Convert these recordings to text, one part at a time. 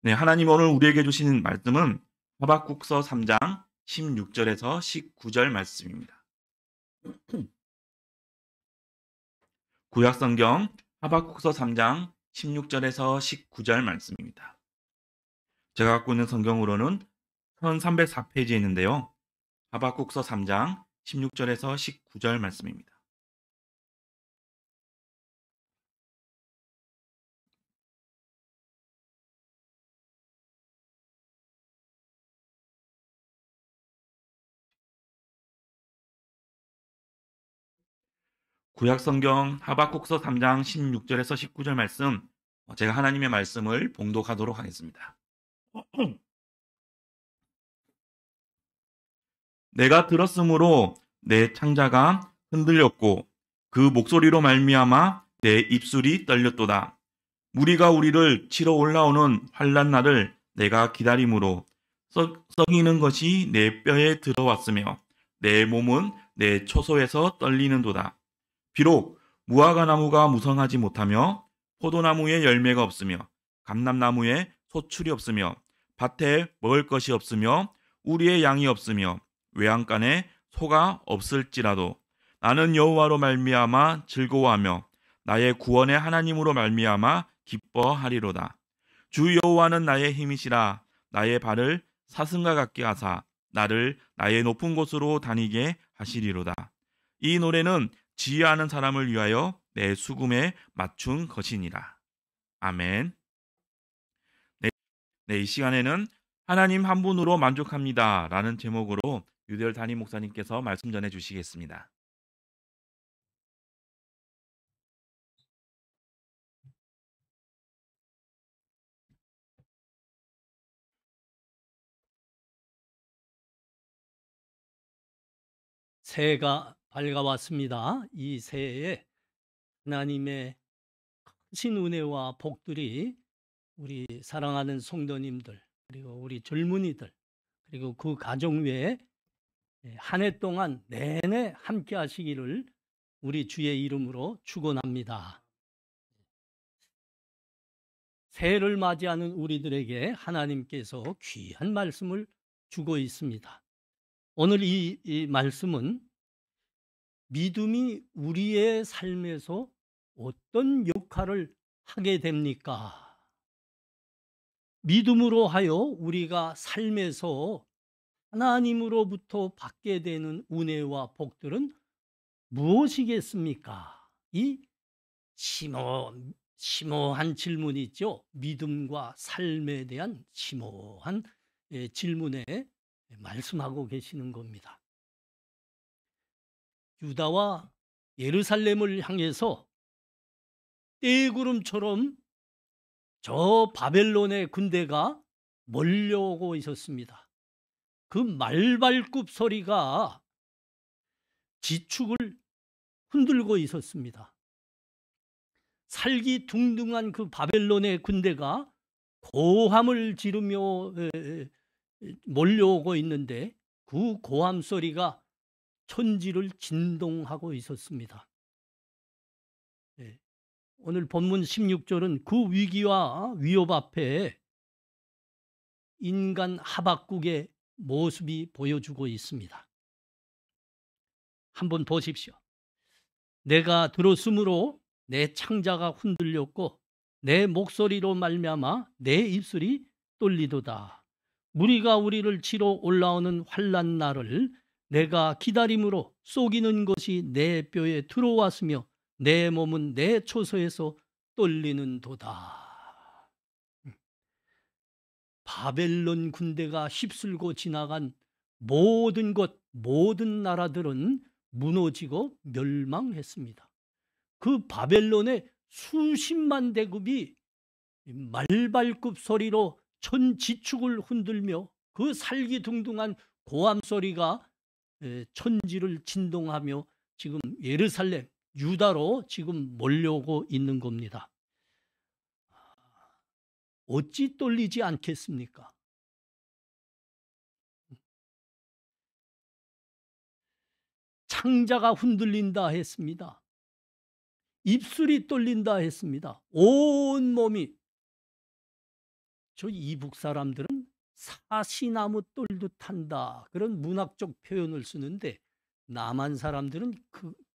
네, 하나님 오늘 우리에게 주시는 말씀은 하박국서 3장 16절에서 19절 말씀입니다. 구약성경 하박국서 3장 16절에서 19절 말씀입니다. 제가 갖고 있는 성경으로는 1304페이지에 있는데요. 하박국서 3장 16절에서 19절 말씀입니다. 구약성경 하박국서 3장 16절에서 19절 말씀, 제가 하나님의 말씀을 봉독하도록 하겠습니다. 내가 들었으므로 내 창자가 흔들렸고 그 목소리로 말미암아 내 입술이 떨렸도다. 무리가 우리를 치러 올라오는 환난 날을 내가 기다림으로 썩이는 것이 내 뼈에 들어왔으며 내 몸은 내 초소에서 떨리는도다. 비록 무화과 나무가 무성하지 못하며 포도나무에 열매가 없으며 감람나무에 소출이 없으며 밭에 먹을 것이 없으며 우리의 양이 없으며 외양간에 소가 없을지라도 나는 여호와로 말미암아 즐거워하며 나의 구원의 하나님으로 말미암아 기뻐하리로다. 주 여호와는 나의 힘이시라. 나의 발을 사슴과 같게 하사 나를 나의 높은 곳으로 다니게 하시리로다. 이 노래는 지혜하는 사람을 위하여 내 수금에 맞춘 것이니라. 아멘. 네, 이 시간에는 하나님 한 분으로 만족합니다 라는 제목으로 유대열 담임 목사님께서 말씀 전해 주시겠습니다. 새해가 밝아왔습니다. 이 새해에 하나님의 크신 은혜와 복들이 우리 사랑하는 성도님들, 그리고 우리 젊은이들, 그리고 그 가정 외에 한 해 동안 내내 함께 하시기를 우리 주의 이름으로 축원합니다. 새해를 맞이하는 우리들에게 하나님께서 귀한 말씀을 주고 있습니다. 오늘 이 말씀은 믿음이 우리의 삶에서 어떤 역할을 하게 됩니까? 믿음으로 하여 우리가 삶에서 하나님으로부터 받게 되는 은혜와 복들은 무엇이겠습니까? 이 심오한 질문이 있죠. 믿음과 삶에 대한 심오한 질문에 말씀하고 계시는 겁니다. 유다와 예루살렘을 향해서 떼구름처럼 저 바벨론의 군대가 몰려오고 있었습니다. 그 말발굽 소리가 지축을 흔들고 있었습니다. 살기둥둥한 그 바벨론의 군대가 고함을 지르며 몰려오고 있는데 그 고함 소리가 천지를 진동하고 있었습니다. 오늘 본문 16절은 그 위기와 위협 앞에 인간 하박국의 모습이 보여주고 있습니다. 한번 보십시오. 내가 들었으므로 내 창자가 흔들렸고 내 목소리로 말미암아 내 입술이 떨리도다. 무리가 우리를 치러 올라오는 환난 날을 내가 기다림으로 속이는 것이 내 뼈에 들어왔으며 내 몸은 내 초소에서 떨리는도다. 바벨론 군대가 휩쓸고 지나간 모든 것, 모든 나라들은 무너지고 멸망했습니다. 그 바벨론의 수십만 대군이 말발굽 소리로 천 지축을 흔들며 그 살기둥둥한 고함 소리가 천지를 진동하며 지금 예루살렘, 유다로 지금 몰려오고 있는 겁니다. 어찌 떨리지 않겠습니까? 창자가 흔들린다 했습니다. 입술이 떨린다 했습니다. 온 몸이 저 이북 사람들은 사시나무 똘듯 한다, 그런 문학적 표현을 쓰는데, 남한 사람들은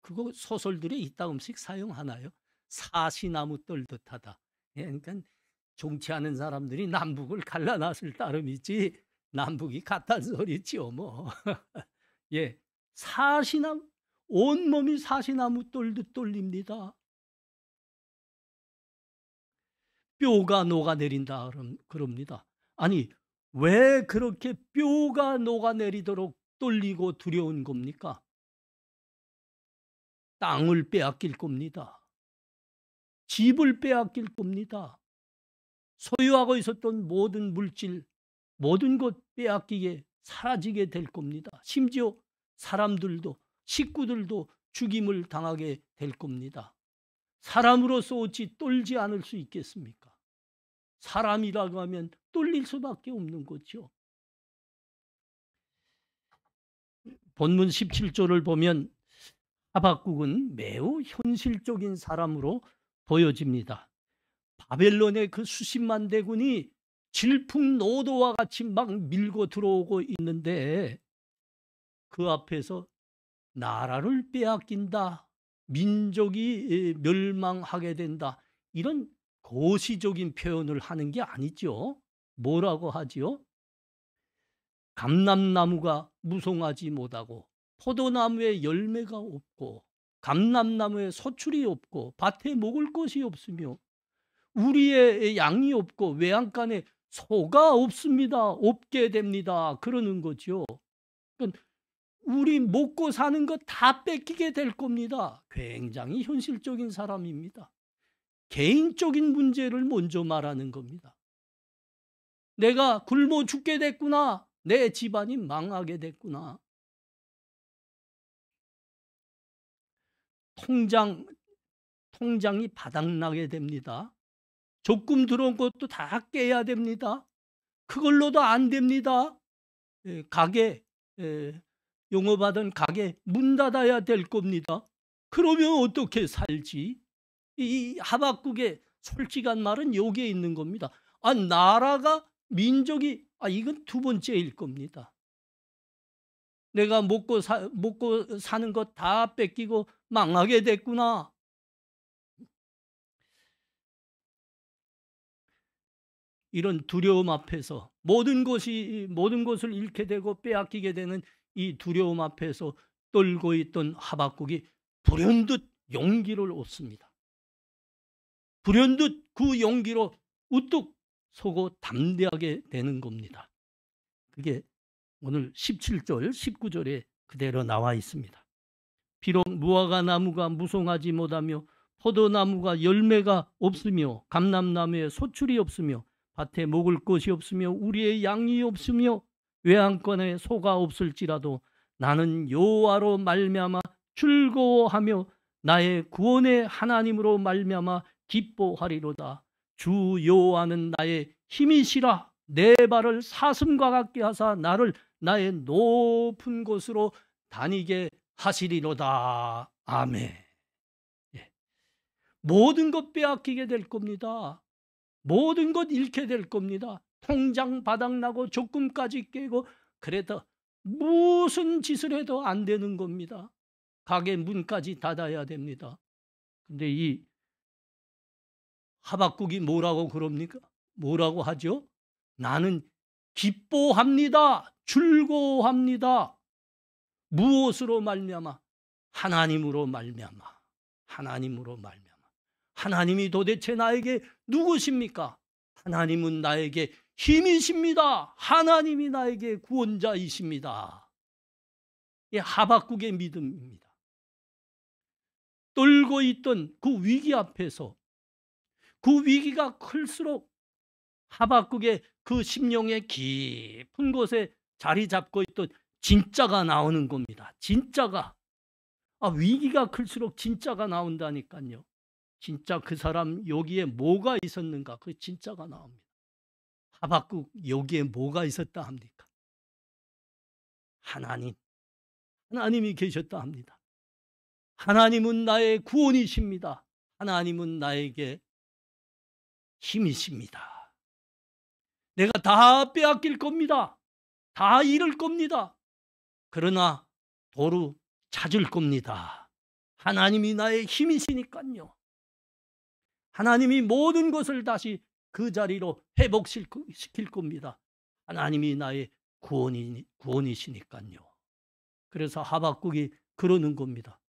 그거 소설들에 이따금씩 사용하나요? 사시나무 똘듯하다. 예, 그러니까 정치하는 사람들이 남북을 갈라놨을 따름이지 남북이 같다는 소리지요, 뭐. 예, 사시나무, 온몸이 사시나무 똘듯 똘립니다. 뼈가 녹아내린다 그럽니다. 아니, 왜 그렇게 뼈가 녹아내리도록 떨리고 두려운 겁니까? 땅을 빼앗길 겁니다. 집을 빼앗길 겁니다. 소유하고 있었던 모든 물질, 모든 것 빼앗기게, 사라지게 될 겁니다. 심지어 사람들도, 식구들도 죽임을 당하게 될 겁니다. 사람으로서 어찌 떨지 않을 수 있겠습니까? 사람이라고 하면 떨릴 수밖에 없는 거죠. 본문 17절을 보면 하박국은 매우 현실적인 사람으로 보여집니다. 바벨론의 그 수십만 대군이 질풍노도와 같이 막 밀고 들어오고 있는데, 그 앞에서 나라를 빼앗긴다, 민족이 멸망하게 된다, 이런 고시적인 표현을 하는 게 아니죠. 뭐라고 하지요? 감람나무가 무성하지 못하고, 포도나무에 열매가 없고, 감람나무에 소출이 없고, 밭에 먹을 것이 없으며, 우리의 양이 없고, 외양간에 소가 없습니다. 없게 됩니다. 그러는 거죠. 그러니까 우리 먹고 사는 것 다 뺏기게 될 겁니다. 굉장히 현실적인 사람입니다. 개인적인 문제를 먼저 말하는 겁니다. 내가 굶어 죽게 됐구나. 내 집안이 망하게 됐구나. 통장이 바닥나게 됩니다. 적금 들어온 것도 다 깨야 됩니다. 그걸로도 안 됩니다. 가게, 영업하던 가게 문 닫아야 될 겁니다. 그러면 어떻게 살지? 이 하박국의 솔직한 말은 여기에 있는 겁니다. 나라가, 민족이, 이건 두 번째일 겁니다. 내가 먹고 사는 것 다 뺏기고 망하게 됐구나. 이런 두려움 앞에서, 모든 것을 잃게 되고 빼앗기게 되는 이 두려움 앞에서 떨고 있던 하박국이 불현듯 용기를 얻습니다. 불현듯 그 용기로 우뚝 서고 담대하게 되는 겁니다. 그게 오늘 17절, 19절에 그대로 나와 있습니다. 비록 무화과 나무가 무성하지 못하며 포도나무가 열매가 없으며 감람나무에 소출이 없으며 밭에 먹을 것이 없으며 우리의 양이 없으며 외양간에 소가 없을지라도 나는 여호와로 말미암아 즐거워하며 나의 구원의 하나님으로 말미암아 기뻐하리로다. 주 여호와는 나의 힘이시라. 내 발을 사슴과 같게 하사 나를 나의 높은 곳으로 다니게 하시리로다. 아멘. 예. 모든 것 빼앗기게 될 겁니다. 모든 것 잃게 될 겁니다. 통장 바닥나고 적금까지 깨고, 그래도 무슨 짓을 해도 안 되는 겁니다. 가게 문까지 닫아야 됩니다. 근데 이 하박국이 뭐라고 그럽니까? 뭐라고 하죠? 나는 기뻐합니다. 즐거워합니다. 무엇으로 말미암아? 하나님으로 말미암아. 하나님으로 말미암아. 하나님이 도대체 나에게 누구십니까? 하나님은 나에게 힘이십니다. 하나님이 나에게 구원자이십니다. 이 하박국의 믿음입니다. 떨고 있던 그 위기 앞에서, 그 위기가 클수록 하박국의 그 심령의 깊은 곳에 자리 잡고 있던 진짜가 나오는 겁니다. 진짜가. 위기가 클수록 진짜가 나온다니까요. 진짜 그 사람 여기에 뭐가 있었는가? 그 진짜가 나옵니다. 하박국 여기에 뭐가 있었다 합니까? 하나님이 계셨다 합니다. 하나님은 나의 구원이십니다. 하나님은 나에게 힘이십니다. 내가 다 빼앗길 겁니다. 다 잃을 겁니다. 그러나 도로 찾을 겁니다. 하나님이 나의 힘이시니까요. 하나님이 모든 것을 다시 그 자리로 회복시킬 겁니다. 하나님이 나의 구원이시니까요. 그래서 하박국이 그러는 겁니다.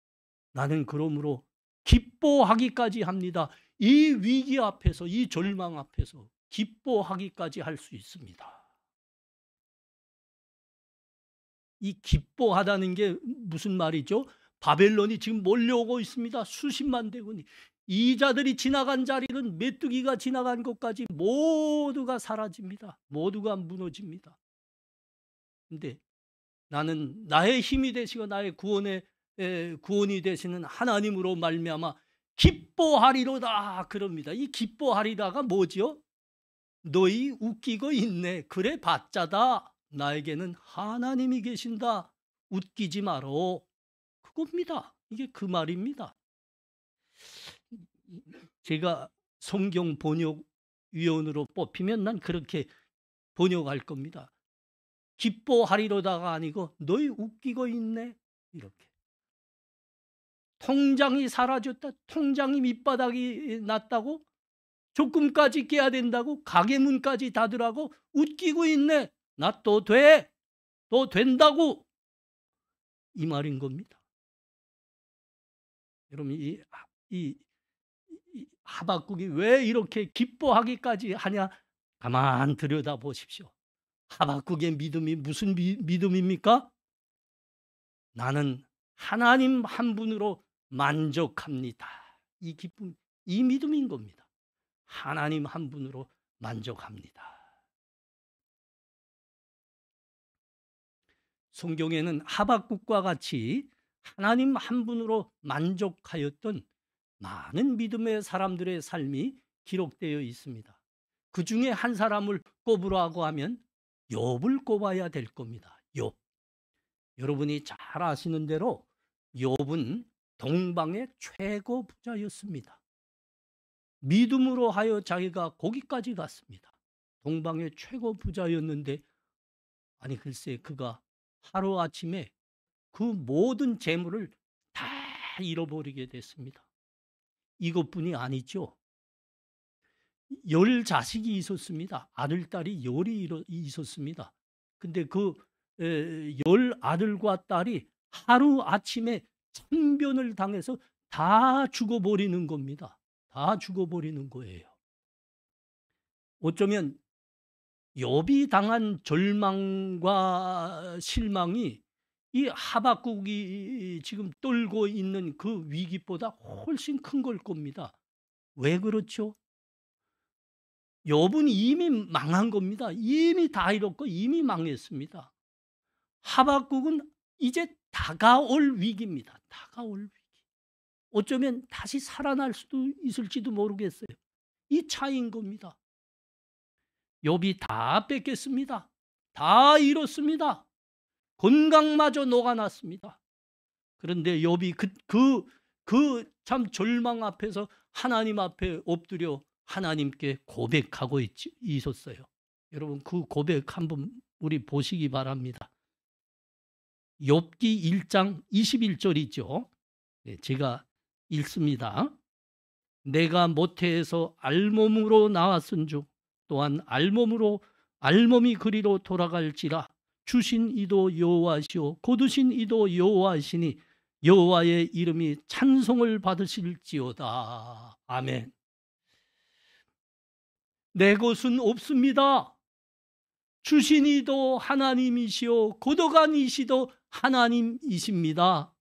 나는 그러므로 기뻐하기까지 합니다. 이 위기 앞에서, 이 절망 앞에서 기뻐하기까지 할 수 있습니다. 이 기뻐하다는 게 무슨 말이죠? 바벨론이 지금 몰려오고 있습니다. 수십만 대군이. 이자들이 지나간 자리는 메뚜기가 지나간 곳까지 모두가 사라집니다. 모두가 무너집니다. 근데 나는 나의 힘이 되시고 나의 구원이 되시는 하나님으로 말미암아 기뻐하리로다 그럽니다. 이 기뻐하리다가 뭐지요? 너희 웃기고 있네. 그래 봤자다. 나에게는 하나님이 계신다. 웃기지 마라. 그겁니다. 이게 그 말입니다. 제가 성경 번역위원으로 뽑히면 난 그렇게 번역할 겁니다. 기뻐하리로다가 아니고 너희 웃기고 있네. 이렇게. 통장이 사라졌다. 통장이 밑바닥이 났다고? 조금까지 깨야 된다고? 가게 문까지 닫으라고? 웃기고 있네. 나 또 돼. 또 된다고. 이 말인 겁니다. 여러분 이 하박국이 왜 이렇게 기뻐하기까지 하냐? 가만 들여다 보십시오. 하박국의 믿음이 무슨 믿음입니까? 나는 하나님 한 분으로 만족합니다. 이 기쁨, 이 믿음인 겁니다. 하나님 한 분으로 만족합니다. 성경에는 하박국과 같이 하나님 한 분으로 만족하였던 많은 믿음의 사람들의 삶이 기록되어 있습니다. 그 중에 한 사람을 꼽으라고 하면 욥을 꼽아야 될 겁니다. 욥. 여러분이 잘 아시는 대로 욥은 동방의 최고 부자였습니다. 믿음으로 하여 자기가 거기까지 갔습니다. 동방의 최고 부자였는데 아니 글쎄 그가 하루아침에 그 모든 재물을 다 잃어버리게 됐습니다. 이것뿐이 아니죠. 10자식이 있었습니다. 아들, 딸이 10이 있었습니다. 근데 그 10아들과 딸이 하루아침에 참변을 당해서 다 죽어버리는 겁니다. 다 죽어버리는 거예요. 어쩌면 욥이 당한 절망과 실망이 이 하박국이 지금 떨고 있는 그 위기보다 훨씬 큰 걸 겁니다. 왜 그렇죠? 욥은 이미 망한 겁니다. 이미 다 잃었고 이미 망했습니다. 하박국은 이제 다가올 위기입니다. 다가올 위기. 어쩌면 다시 살아날 수도 있을지도 모르겠어요. 이 차이인 겁니다. 욥이 다 뺏겼습니다. 다 잃었습니다. 건강마저 녹아났습니다. 그런데 욥이 그 참 절망 앞에서 하나님 앞에 엎드려 하나님께 고백하고 있었어요. 여러분 그 고백 한번 우리 보시기 바랍니다. 욥기 1장 21절이죠. 제가 읽습니다. 내가 모태에서 알몸으로 나왔은즉 또한 알몸이 그리로 돌아갈지라 주신 이도 여호와시오 거두신 이도 여호와시니 여호와의 이름이 찬송을 받으실지어다. 아멘. 내 것은 없습니다. 주신 이도 하나님이시오 거둬간 이시도 하나님이십니다.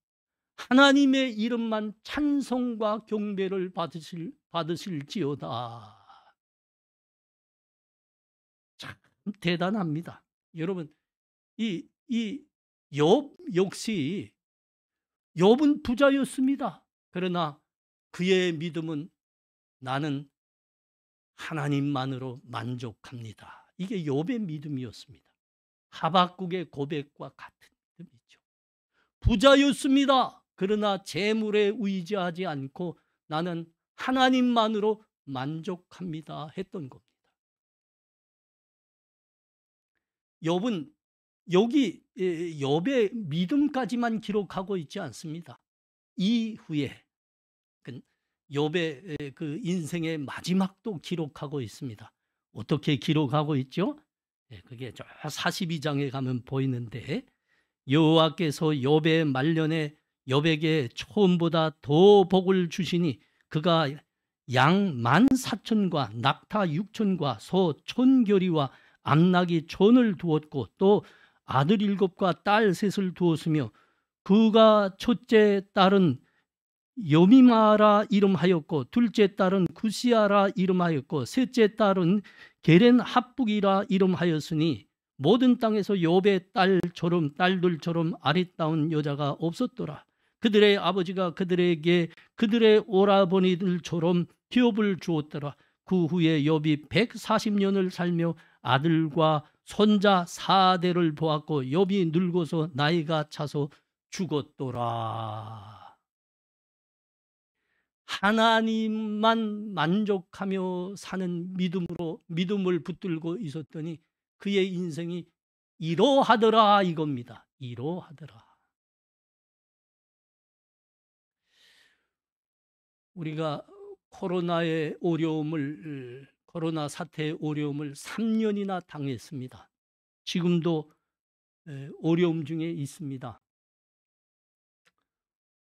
하나님의 이름만 찬송과 경배를 받으실지어다. 참 대단합니다. 여러분 이 욥 역시 욥은 부자였습니다. 그러나 그의 믿음은 나는 하나님만으로 만족합니다. 이게 욥의 믿음이었습니다. 하박국의 고백과 같은 믿음이죠. 부자였습니다. 그러나 재물에 의지하지 않고 나는 하나님만으로 만족합니다 했던 겁니다. 욥은 여기 욥의 믿음까지만 기록하고 있지 않습니다. 이후에 욥의 그 인생의 마지막도 기록하고 있습니다. 어떻게 기록하고 있죠? 그게 저 42장에 가면 보이는데, 여호와께서 욥의 말년에 욥에게 처음보다 더 복을 주시니 그가 양 14,000과 낙타 6,000과 소 1,000겨리와 암나귀 1,000을 두었고 또 아들 7과 딸 3을 두었으며 그가 첫째 딸은 여미마라 이름하였고 둘째 딸은 구시아라 이름하였고 셋째 딸은 게렌 합북이라 이름하였으니 모든 땅에서 욥의 딸들처럼 아리따운 여자가 없었더라. 그들의 아버지가 그들에게 그들의 오라버니들처럼 기업을 주었더라. 그 후에 욥이 140년을 살며 아들과 손자 4대를 보았고 욥이 늙어서 나이가 차서 죽었더라. 하나님만 만족하며 사는 믿음을 붙들고 있었더니 그의 인생이 이러하더라 이겁니다. 이러하더라. 우리가 코로나 사태의 어려움을 3년이나 당했습니다. 지금도 어려움 중에 있습니다.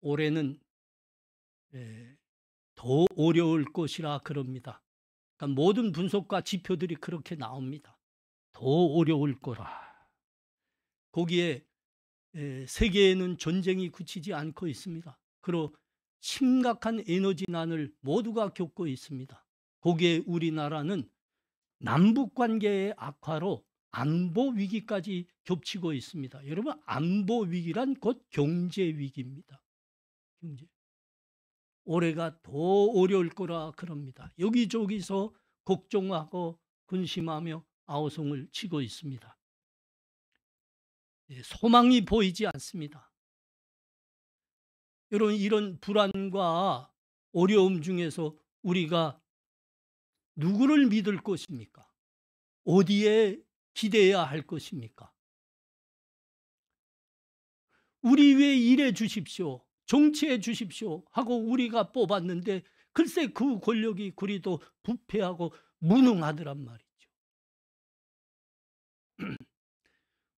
올해는 더 어려울 것이라 그럽니다. 그러니까 모든 분석과 지표들이 그렇게 나옵니다. 더 어려울 거라. 거기에 세계에는 전쟁이 그치지 않고 있습니다. 그리고 심각한 에너지난을 모두가 겪고 있습니다. 거기에 우리나라는 남북관계의 악화로 안보 위기까지 겹치고 있습니다. 여러분, 안보 위기란 곧 경제 위기입니다. 경제. 올해가 더 어려울 거라 그럽니다. 여기저기서 걱정하고 근심하며 아우성을 치고 있습니다. 소망이 보이지 않습니다. 여러분, 이런 불안과 어려움 중에서 우리가 누구를 믿을 것입니까? 어디에 기대해야 할 것입니까? 우리 위해 일해 주십시오, 정치해 주십시오 하고 우리가 뽑았는데 글쎄 그 권력이 그리도 부패하고 무능하더란 말이죠.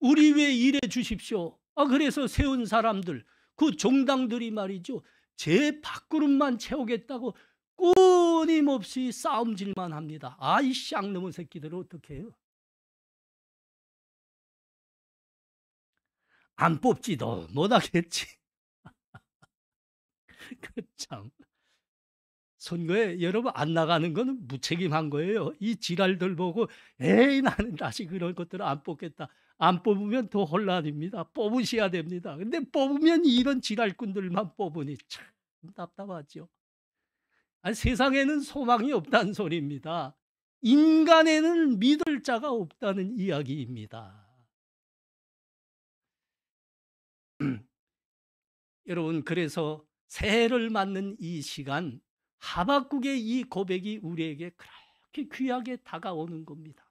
우리 위해 일해 주십시오. 그래서 세운 사람들, 그 정당들이 말이죠, 제 밥그릇만 채우겠다고 끊임없이 싸움질만 합니다. 아이 쌍놈의 새끼들 어떻게 해요? 안 뽑지도 못하겠지. 그 참, 선거에 여러분 안 나가는 거는 무책임한 거예요. 이 지랄들 보고 에이 나는 다시 그런 것들을 안 뽑겠다. 안 뽑으면 더 혼란입니다. 뽑으셔야 됩니다. 근데 뽑으면 이런 지랄꾼들만 뽑으니 참 답답하죠. 세상에는 소망이 없다는 소리입니다. 인간에는 믿을 자가 없다는 이야기입니다. 여러분, 그래서 새해를 맞는 이 시간, 하박국의 이 고백이 우리에게 그렇게 귀하게 다가오는 겁니다.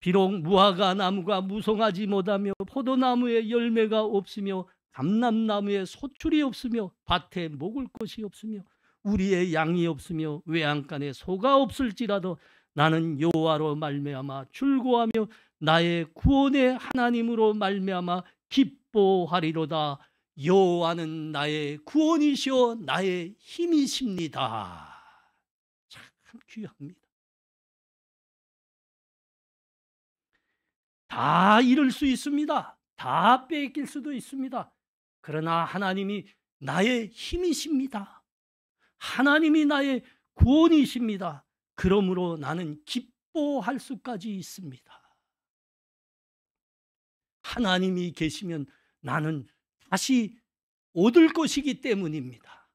비록 무화과 나무가 무성하지 못하며 포도나무에 열매가 없으며 감람나무에 소출이 없으며 밭에 먹을 것이 없으며 우리의 양이 없으며 외양간에 소가 없을지라도 나는 여호와로 말미암아 즐거워하며 나의 구원의 하나님으로 말미암아 기뻐하리로다. 여호와는 나의 구원이시오 나의 힘이십니다. 참 귀합니다. 다 잃을 수 있습니다. 다 뺏길 수도 있습니다. 그러나 하나님이 나의 힘이십니다. 하나님이 나의 구원이십니다. 그러므로 나는 기뻐할 수까지 있습니다. 하나님이 계시면 나는 다시 얻을 것이기 때문입니다.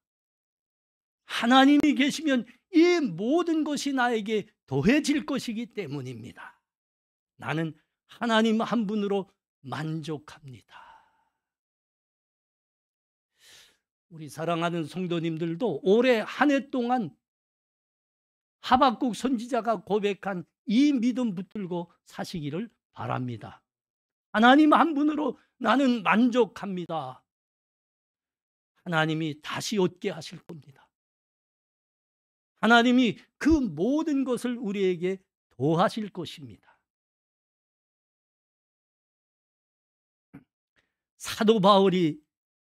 하나님이 계시면 이 모든 것이 나에게 더해질 것이기 때문입니다. 나는 하나님 한 분으로 만족합니다. 우리 사랑하는 성도님들도 올해 한 해 동안 하박국 선지자가 고백한 이 믿음 붙들고 사시기를 바랍니다. 하나님 한 분으로 나는 만족합니다. 하나님이 다시 얻게 하실 겁니다. 하나님이 그 모든 것을 우리에게 더하실 것입니다. 사도 바울이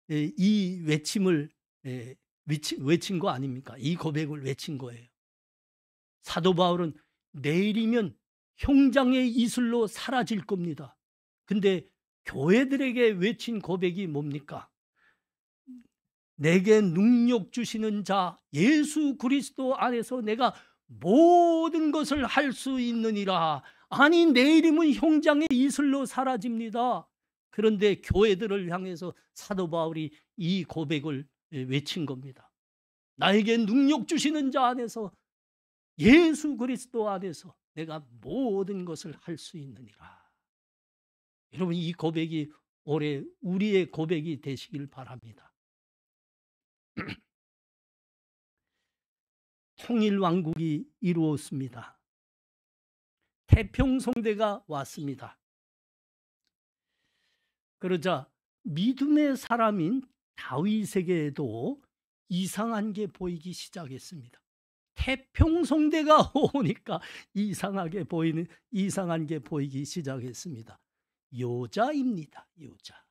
이 외침을 외친 거 아닙니까? 이 고백을 외친 거예요. 사도 바울은 내일이면 형장의 이슬로 사라질 겁니다. 근데 교회들에게 외친 고백이 뭡니까? 내게 능력 주시는 자 예수 그리스도 안에서 내가 모든 것을 할 수 있느니라. 아니, 내일이면 형장의 이슬로 사라집니다. 그런데 교회들을 향해서 사도 바울이 이 고백을 외친 겁니다. 나에게 능력 주시는 자 안에서, 예수 그리스도 안에서 내가 모든 것을 할 수 있느니라. 여러분, 이 고백이 올해 우리의 고백이 되시길 바랍니다. 통일왕국이 이루었습니다. 태평성대가 왔습니다. 그러자 믿음의 사람인 다윗에게도 이상한 게 보이기 시작했습니다. 태평성대가 오니까 이상한 게 보이기 시작했습니다. 여자입니다. 여자.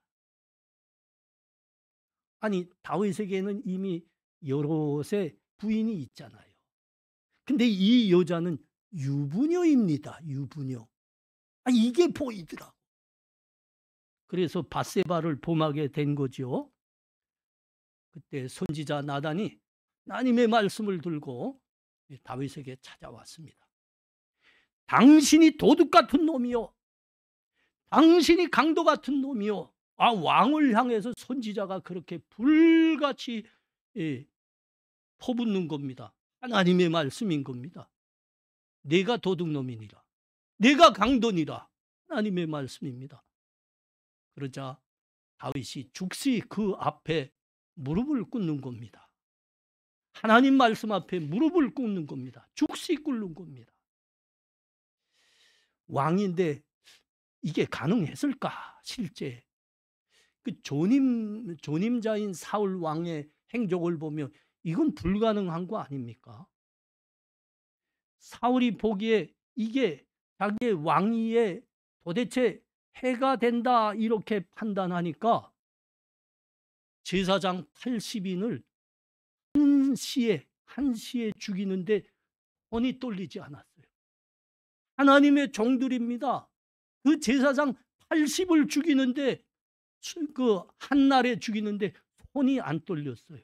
아니, 다윗에게는 이미 여럿의 부인이 있잖아요. 근데 이 여자는 유부녀입니다. 유부녀. 이게 보이더라. 그래서 밧세바를 범하게 된 거죠. 그때 선지자 나단이 하나님의 말씀을 들고 다윗에게 찾아왔습니다. 당신이 도둑 같은 놈이요, 당신이 강도 같은 놈이요. 왕을 향해서 선지자가 그렇게 불같이 퍼붓는 겁니다. 하나님의 말씀인 겁니다. 내가 도둑놈이니라, 내가 강도니라. 하나님의 말씀입니다. 그러자 다윗이 죽시 그 앞에 무릎을 꿇는 겁니다. 하나님 말씀 앞에 무릎을 꿇는 겁니다. 죽시 꿇는 겁니다. 왕인데 이게 가능했을까? 실제 그 조님자인 사울 왕의 행적을 보면 이건 불가능한 거 아닙니까? 사울이 보기에 이게 자기의 왕위에 도대체 해가 된다 이렇게 판단하니까 제사장 80인을 한시에 죽이는데 손이 떨리지 않았어요. 하나님의 종들입니다. 그 제사장 80을 죽이는데, 그 한날에 죽이는데 손이 안 떨렸어요.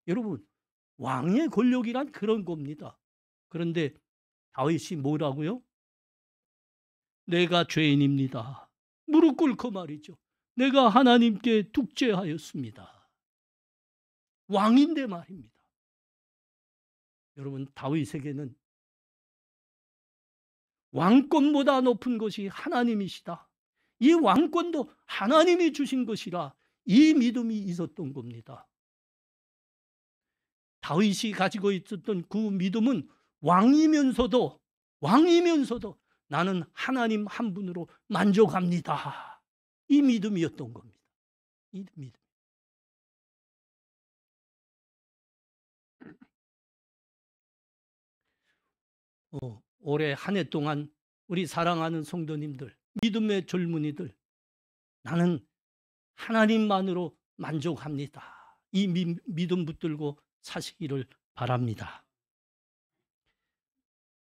여러분, 왕의 권력이란 그런 겁니다. 그런데 다윗이 뭐라고요? 내가 죄인입니다. 무릎 꿇고 말이죠. 내가 하나님께 득죄하였습니다. 왕인데 말입니다. 여러분, 다윗에게는 왕권보다 높은 것이 하나님이시다. 이 왕권도 하나님이 주신 것이라 이 믿음이 있었던 겁니다. 다윗이 가지고 있었던 그 믿음은 왕이면서도 나는 하나님 한 분으로 만족합니다. 이 믿음이었던 겁니다. 이 믿음. 올해 한 해 동안 우리 사랑하는 성도님들, 믿음의 젊은이들, 나는 하나님만으로 만족합니다. 이 믿음 붙들고 사시기를 바랍니다.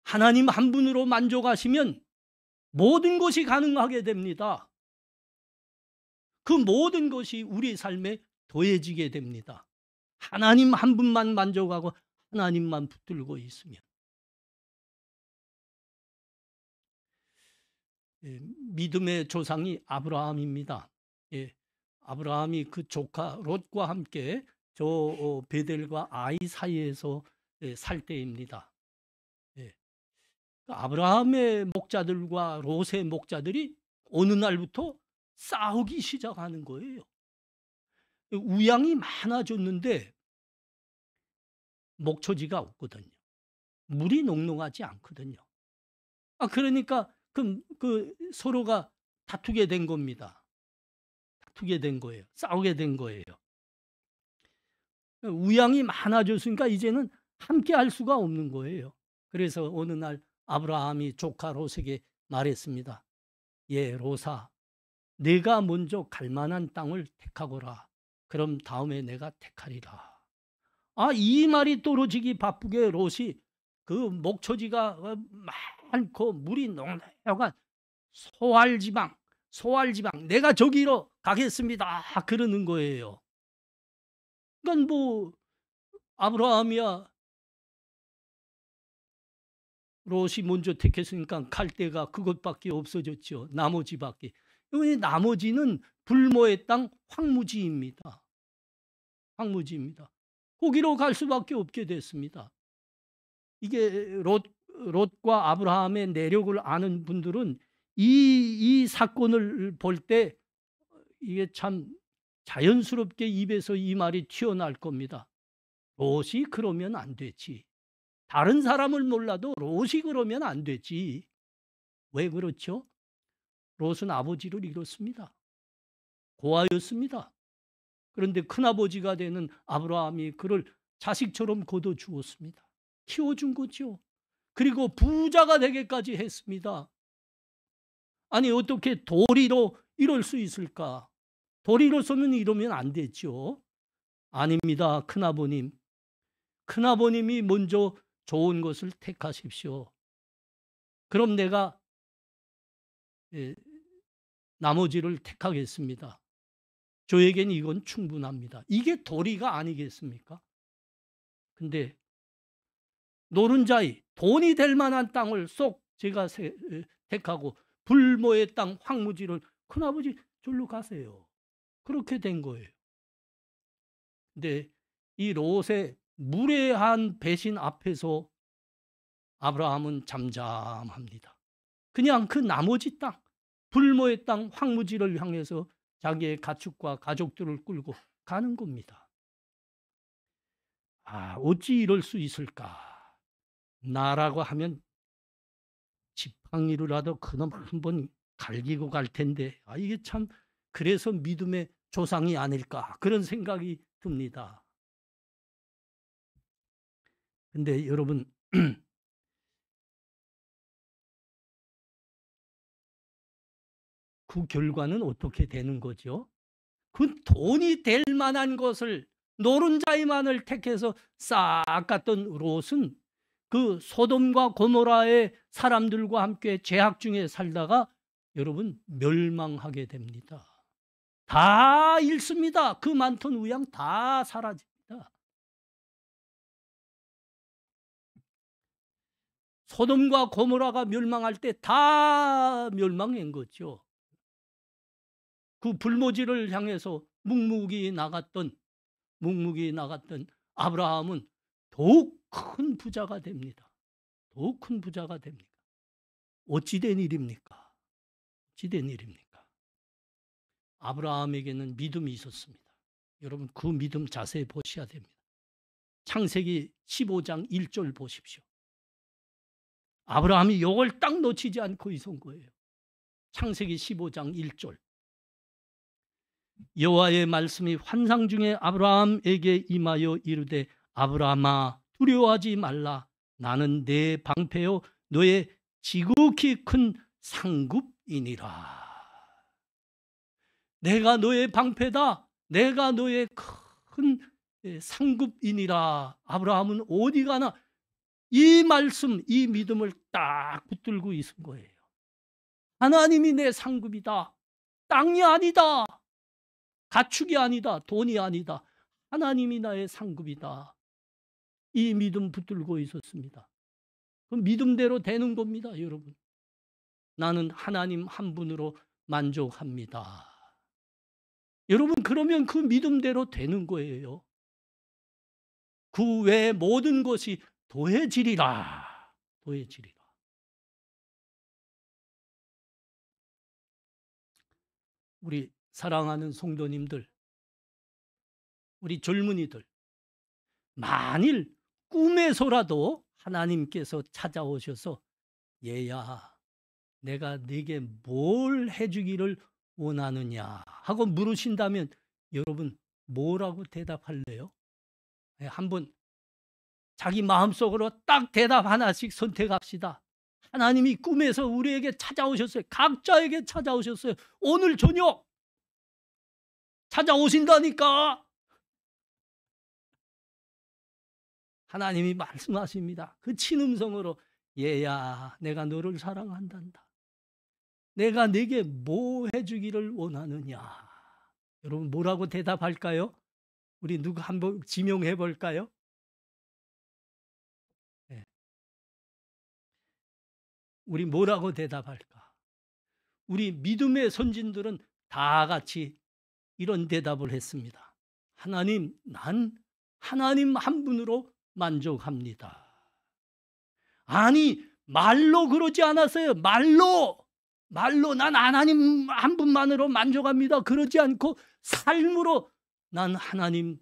하나님 한 분으로 만족하시면 모든 것이 가능하게 됩니다. 그 모든 것이 우리 삶에 더해지게 됩니다. 하나님 한 분만 만족하고 하나님만 붙들고 있으면. 믿음의 조상이 아브라함입니다. 아브라함이 그 조카 롯과 함께 저 베델과 아이 사이에서 살 때입니다. 아브라함의 목자들과 롯의 목자들이 어느 날부터 싸우기 시작하는 거예요. 우양이 많아졌는데 목초지가 없거든요. 물이 농농하지 않거든요. 그러니까 그 서로가 다투게 된 겁니다. 다투게 된 거예요. 싸우게 된 거예요. 우양이 많아졌으니까 이제는 함께 할 수가 없는 거예요. 그래서 어느 날 아브라함이 조카 롯에게 말했습니다. 예, 롯아, 내가 먼저 갈 만한 땅을 택하거라. 그럼 다음에 내가 택하리라. 이 말이 떨어지기 바쁘게 롯이 그 목초지가 많고 물이 넉넉한 소알지방, 내가 저기로 가겠습니다. 그러는 거예요. 그러니까 뭐 아브라함이야 롯이 먼저 택했으니까 갈 데가 그것밖에 없어졌죠. 나머지밖에. 이 나머지는 불모의 땅 황무지입니다. 황무지입니다. 거기로 갈 수밖에 없게 됐습니다. 이게 롯과 아브라함의 내력을 아는 분들은 이 사건을 볼 때 이게 참 자연스럽게 입에서 이 말이 튀어나올 겁니다. 롯이 그러면 안 되지. 다른 사람을 몰라도 롯이 그러면 안 되지. 왜 그렇죠? 롯은 아버지를 잃었습니다. 고아였습니다. 그런데 큰아버지가 되는 아브라함이 그를 자식처럼 거둬 주었습니다. 키워준 거죠. 그리고 부자가 되게까지 했습니다. 아니 어떻게 도리로 이럴 수 있을까? 도리로서는 이러면 안 되죠. 아닙니다. 큰아버님. 큰아버님이 먼저 좋은 것을 택하십시오. 그럼 내가 나머지를 택하겠습니다. 저에겐 이건 충분합니다. 이게 도리가 아니겠습니까? 근데 노른자이 돈이 될 만한 땅을 쏙 제가 택하고 불모의 땅 황무지를 큰아버지 절로 가세요. 그렇게 된 거예요. 근데 이 롯의 무례한 배신 앞에서 아브라함은 잠잠합니다. 그냥 그 나머지 땅, 불모의 땅 황무지를 향해서 자기의 가축과 가족들을 끌고 가는 겁니다. 어찌 이럴 수 있을까? 나라고 하면 지팡이로라도 그놈 한번 갈기고 갈 텐데 이게 참 그래서 믿음의 조상이 아닐까 그런 생각이 듭니다. 근데 여러분 그 결과는 어떻게 되는 거죠? 그 돈이 될 만한 것을 노른자이만을 택해서 싹 갔던 롯은 그 소돔과 고모라의 사람들과 함께 죄악 중에 살다가 여러분 멸망하게 됩니다. 다 잃습니다. 그 많던 우양 다 사라집니다. 소돔과 고모라가 멸망할 때 다 멸망한 거죠. 그 불모지를 향해서 묵묵히 나갔던 아브라함은 더욱 큰 부자가 됩니다. 더욱 큰 부자가 됩니다. 어찌 된 일입니까? 어찌 된 일입니까? 아브라함에게는 믿음이 있었습니다. 여러분 그 믿음 자세히 보셔야 됩니다. 창세기 15장 1절 보십시오. 아브라함이 이걸 딱 놓치지 않고 있은 거예요. 창세기 15장 1절. 여호와의 말씀이 환상 중에 아브라함에게 임하여 이르되 아브라함아 두려워하지 말라. 나는 내 방패요 너의 지극히 큰 상급이니라. 내가 너의 방패다. 내가 너의 큰 상급이니라. 아브라함은 어디 가나 이 말씀, 이 믿음을 딱 붙들고 있은 거예요. 하나님이 내 상급이다. 땅이 아니다. 가축이 아니다. 돈이 아니다. 하나님이 나의 상급이다. 이 믿음 붙들고 있었습니다. 그 믿음대로 되는 겁니다, 여러분. 나는 하나님 한 분으로 만족합니다. 여러분, 그러면 그 믿음대로 되는 거예요. 그 외의 모든 것이 더해지리라. 더해지리라. 우리 사랑하는 성도님들, 우리 젊은이들, 만일 꿈에서라도 하나님께서 찾아오셔서 얘야 내가 네게 뭘 해주기를 원하느냐 하고 물으신다면 여러분 뭐라고 대답할래요? 한번 자기 마음속으로 딱 대답 하나씩 선택합시다. 하나님이 꿈에서 우리에게 찾아오셨어요. 각자에게 찾아오셨어요. 오늘 저녁 찾아오신다니까. 하나님이 말씀하십니다. 그 친음성으로 얘야 내가 너를 사랑한단다. 내가 네게 뭐 해주기를 원하느냐. 여러분 뭐라고 대답할까요? 우리 누구 한번 지명해 볼까요? 네. 우리 뭐라고 대답할까? 우리 믿음의 선진들은 다 같이 이런 대답을 했습니다. 하나님, 난 하나님 한 분으로 만족합니다. 아니, 말로 그러지 않았어요. 말로 난 하나님 한 분만으로 만족합니다. 그러지 않고 삶으로 난 하나님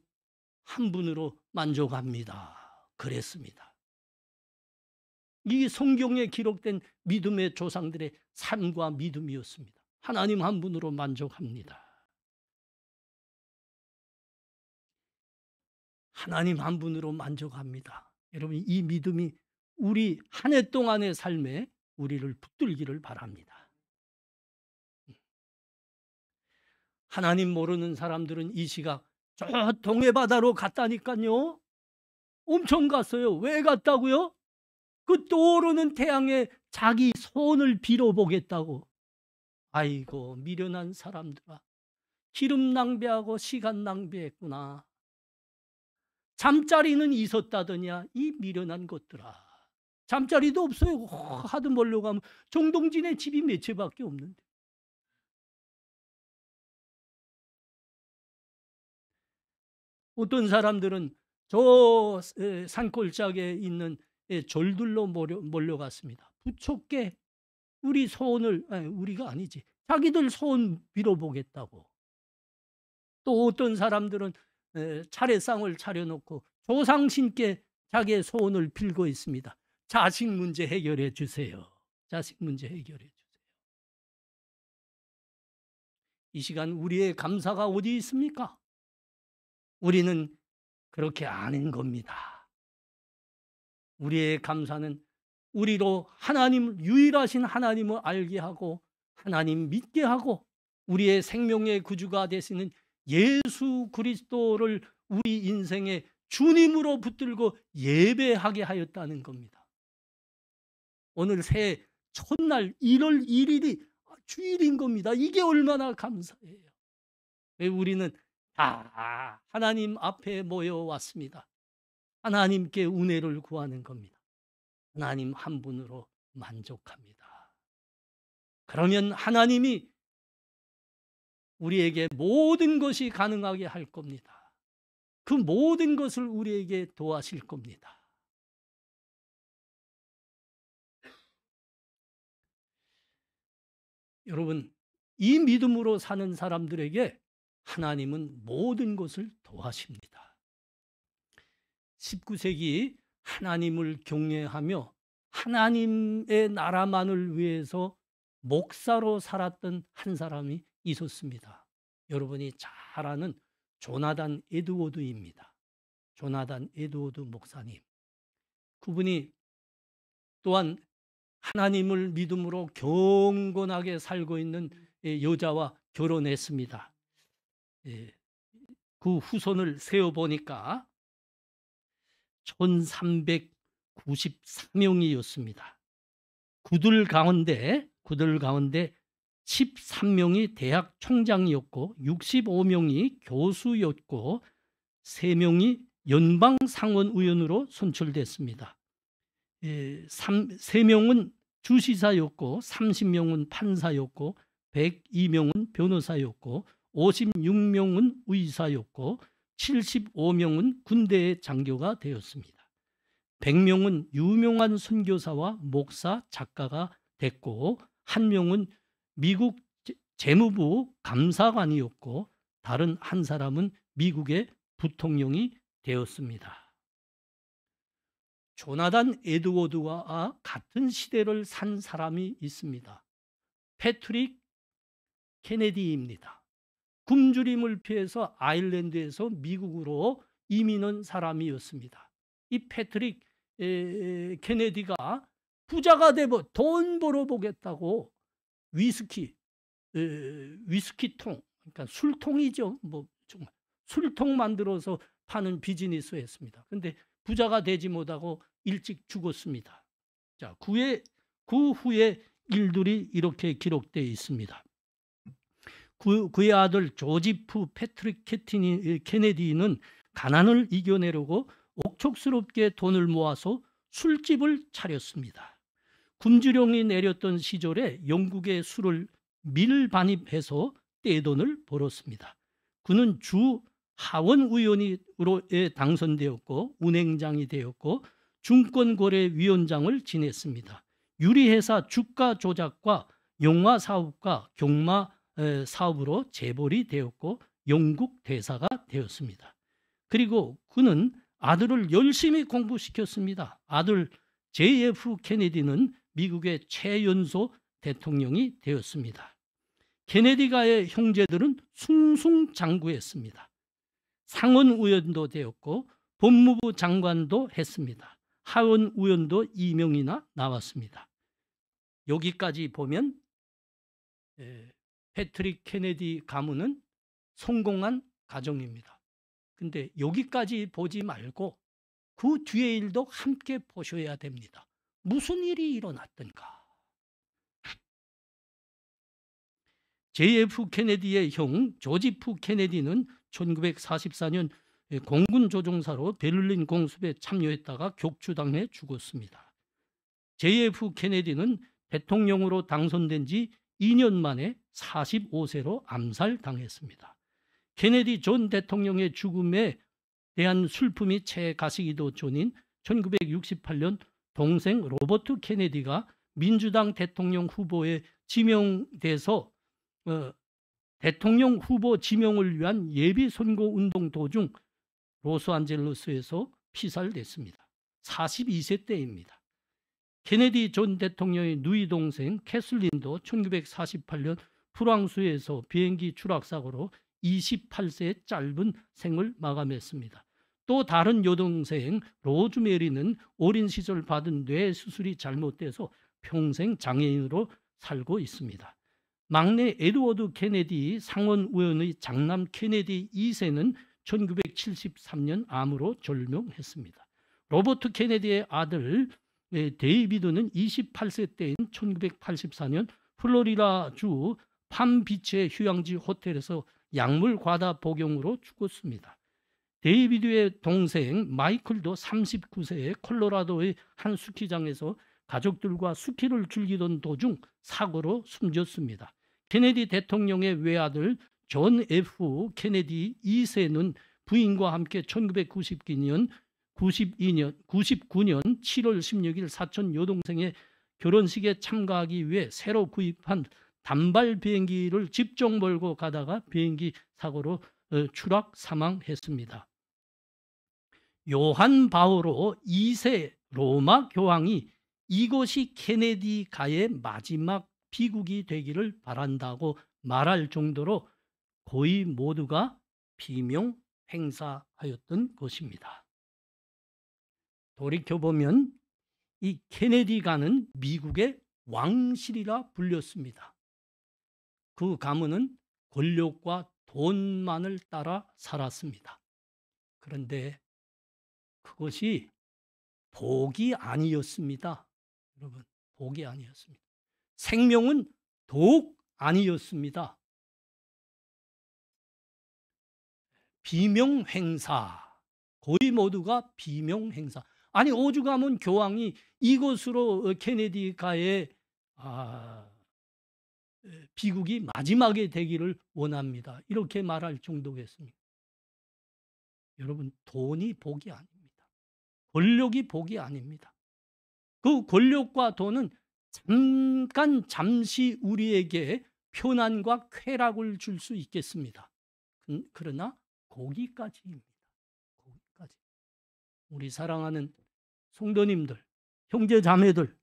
한 분으로 만족합니다. 그랬습니다. 이 성경에 기록된 믿음의 조상들의 삶과 믿음이었습니다. 하나님 한 분으로 만족합니다. 하나님 한 분으로 만족합니다. 여러분 이 믿음이 우리 한 해 동안의 삶에 우리를 붙들기를 바랍니다. 하나님 모르는 사람들은 이 시각 저 동해바다로 갔다니까요. 엄청 갔어요. 왜 갔다고요? 그 떠오르는 태양에 자기 손을 빌어보겠다고. 아이고 미련한 사람들아, 기름 낭비하고 시간 낭비했구나. 잠자리는 있었다더냐 이 미련한 것들아. 잠자리도 없어요. 하도 멀려 가면 정동진의 집이 몇 채밖에 없는데. 어떤 사람들은 저 산골짜기에 있는 절들로 몰려갔습니다. 부처께 우리 소원을, 우리가 아니지, 자기들 소원 빌어보겠다고. 또 어떤 사람들은 차례상을 차려놓고 조상신께 자기의 소원을 빌고 있습니다. 자식 문제 해결해 주세요. 자식 문제 해결해 주세요. 이 시간 우리의 감사가 어디 있습니까? 우리는 그렇게 아는 겁니다. 우리의 감사는 우리로 하나님, 유일하신 하나님을 알게 하고 하나님 믿게 하고 우리의 생명의 구주가 되시는 예수 그리스도를 우리 인생의 주님으로 붙들고 예배하게 하였다는 겁니다. 오늘 새해 첫날 1월 1일이 주일인 겁니다. 이게 얼마나 감사해요. 우리는 다 하나님 앞에 모여왔습니다. 하나님께 은혜를 구하는 겁니다. 하나님 한 분으로 만족합니다. 그러면 하나님이 우리에게 모든 것이 가능하게 할 겁니다. 그 모든 것을 우리에게 도와실 겁니다. 여러분, 이 믿음으로 사는 사람들에게 하나님은 모든 것을 도와십니다. 19세기 하나님을 경외하며 하나님의 나라만을 위해서 목사로 살았던 한 사람이 있었습니다. 여러분이 잘 아는 조나단 에드워드입니다. 조나단 에드워드 목사님. 그분이 또한 하나님을 믿음으로 경건하게 살고 있는 여자와 결혼했습니다. 그 후손을 세어보니까 1394명이었습니다. 그들 가운데 13명이 대학 총장이었고 65명이 교수였고 3명이 연방 상원의원으로 선출됐습니다. 3명은 주시사였고 30명은 판사였고 102명은 변호사였고 56명은 의사였고 75명은 군대의 장교가 되었습니다. 100명은 유명한 선교사와 목사, 작가가 됐고 1명은 미국 재무부 감사관이었고 다른 한 사람은 미국의 부통령이 되었습니다. 조나단 에드워드와 같은 시대를 산 사람이 있습니다. 패트릭 케네디입니다. 굶주림을 피해서 아일랜드에서 미국으로 이민한 사람이었습니다. 이 패트릭 케네디가 부자가 되고 돈 벌어보겠다고 위스키통, 그러니까 술통이죠. 뭐 정말 술통 만들어서 파는 비즈니스 했습니다. 근데 부자가 되지 못하고 일찍 죽었습니다. 자, 그 후에 일들이 이렇게 기록되어 있습니다. 그의 아들 조지프 패트릭 케네디는 가난을 이겨내려고 옥촉스럽게 돈을 모아서 술집을 차렸습니다. 굶주령이 내렸던 시절에 영국의 술을 밀반입해서 떼돈을 벌었습니다. 그는 주 하원의원으로 당선되었고 운행장이 되었고 증권거래위원장을 지냈습니다. 유리회사 주가 조작과 영화 사업과 경마 사업으로 재벌이 되었고 영국 대사가 되었습니다. 그리고 그는 아들을 열심히 공부시켰습니다. 아들 JF 케네디는 미국의 최연소 대통령이 되었습니다. 케네디가의 형제들은 숭숭장구했습니다. 상원의원도 되었고 법무부 장관도 했습니다. 하원의원도 2명이나 나왔습니다. 여기까지 보면 패트릭 케네디 가문은 성공한 가정입니다. 근데 여기까지 보지 말고 그 뒤의 일도 함께 보셔야 됩니다. 무슨 일이 일어났던가? JF 케네디의 형 조지프 케네디는 1944년 공군 조종사로 베를린 공습에 참여했다가 격추당해 죽었습니다. JF 케네디는 대통령으로 당선된 지 2년 만에 45세로 암살당했습니다. 케네디 전 대통령의 죽음에 대한 슬픔이 채 가시기도 전인 1968년 동생 로버트 케네디가 민주당 대통령 후보에 지명돼서 대통령 후보 지명을 위한 예비 선거 운동 도중 로스안젤레스에서 피살됐습니다. 42세 때입니다. 케네디 전 대통령의 누이 동생 캐슬린도 1948년 프랑스에서 비행기 추락사고로 28세의 짧은 생을 마감했습니다. 또 다른 여동생 로즈메리는 어린 시절 받은 뇌 수술이 잘못돼서 평생 장애인으로 살고 있습니다. 막내 에드워드 케네디 상원의원의 장남 케네디 2세는 1973년 암으로 절명했습니다. 로버트 케네디의 아들 데이비드는 28세 때인 1984년 플로리다주 팜비치의 휴양지 호텔에서 약물 과다 복용으로 죽었습니다. 데이비드의 동생 마이클도 39세에 콜로라도의 한 스키장에서 가족들과 스키를 즐기던 도중 사고로 숨졌습니다. 케네디 대통령의 외아들 존 F. 케네디 2세는 부인과 함께 1999년 7월 16일 사촌 여동생의 결혼식에 참가하기 위해 새로 구입한 단발 비행기를 집종 몰고 가다가 비행기 사고로 추락 사망했습니다. 요한 바오로 2세 로마 교황이 이것이 케네디가의 마지막 비국이 되기를 바란다고 말할 정도로 거의 모두가 비명 행사하였던 것입니다. 돌이켜보면 이 케네디가는 미국의 왕실이라 불렸습니다. 그 가문은 권력과 돈만을 따라 살았습니다. 그런데 그것이 복이 아니었습니다. 여러분, 복이 아니었습니다. 생명은 더욱 아니었습니다. 비명 행사, 거의 모두가 비명 행사. 아니, 오죽하면 교황이 이것으로 케네디가의 비국이 마지막에 되기를 원합니다. 이렇게 말할 정도겠습니까? 여러분, 돈이 복이 아닙니다. 권력이 복이 아닙니다. 그 권력과 돈은 잠시 우리에게 편안과 쾌락을 줄 수 있겠습니다. 그러나 거기까지입니다. 거기까지. 우리 사랑하는 성도님들, 형제 자매들,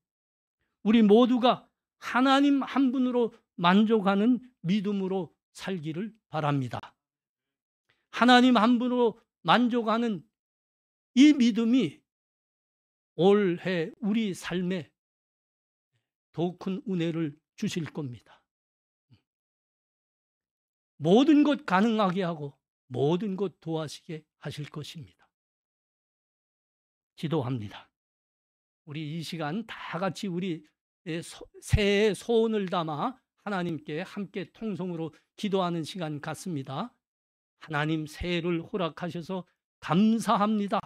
우리 모두가 하나님 한 분으로 만족하는 믿음으로 살기를 바랍니다. 하나님 한 분으로 만족하는 이 믿음이 올해 우리 삶에 더 큰 은혜를 주실 겁니다. 모든 것 가능하게 하고 모든 것 도와시게 하실 것입니다. 기도합니다. 우리 이 시간 다 같이 우리 새해 소원을 담아 하나님께 함께 통성으로 기도하는 시간 같습니다. 하나님, 새해를 허락하셔서 감사합니다.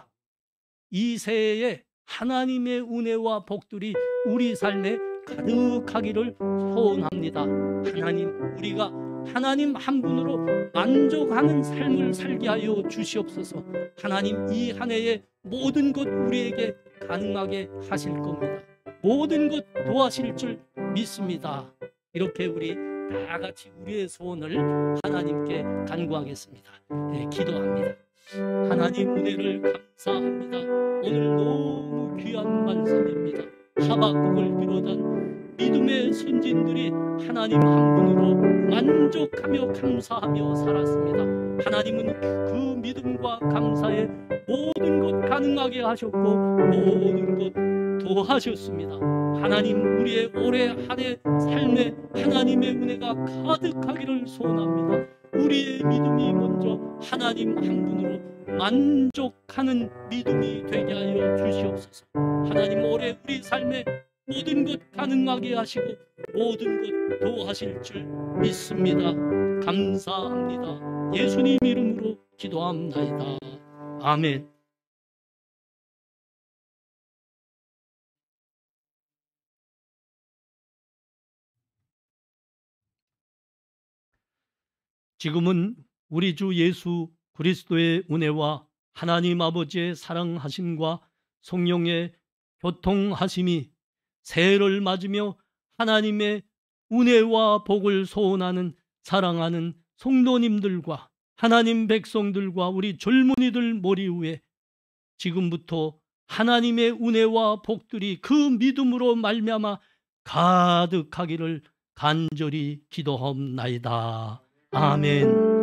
이 새해에 하나님의 은혜와 복들이 우리 삶에 가득하기를 소원합니다. 하나님, 우리가 하나님 한 분으로 만족하는 삶을 살게 하여 주시옵소서. 하나님, 이 한 해에 모든 것 우리에게 가능하게 하실 겁니다. 모든 것 도와실 줄 믿습니다. 이렇게 우리 다 같이 우리의 소원을 하나님께 간구하겠습니다. 기도합니다. 하나님, 은혜를 감사합니다. 오늘 너무 귀한 말씀입니다. 하박국을 비롯한 믿음의 선진들이 하나님 한 분으로 만족하며 감사하며 살았습니다. 하나님은 그 믿음과 감사에 모든 것 가능하게 하셨고 모든 것 도하셨습니다. 하나님, 우리의 올해 한 해 삶에 하나님의 은혜가 가득하기를 소원합니다. 우리의 믿음이 먼저 하나님 한 분으로 만족하는 믿음이 되게 하여 주시옵소서. 하나님, 올해 우리 삶에 모든 것 가능하게 하시고 모든 것 도하실 줄 믿습니다. 감사합니다. 예수님 이름으로 기도합나이다. 아멘. 지금은 우리 주 예수 그리스도의 은혜와 하나님 아버지의 사랑하심과 성령의 교통하심이 새해를 맞으며 하나님의 은혜와 복을 소원하는 사랑하는 성도님들과 하나님 백성들과 우리 젊은이들 머리 위에 지금부터 하나님의 은혜와 복들이 그 믿음으로 말미암아 가득하기를 간절히 기도하옵나이다. 아멘.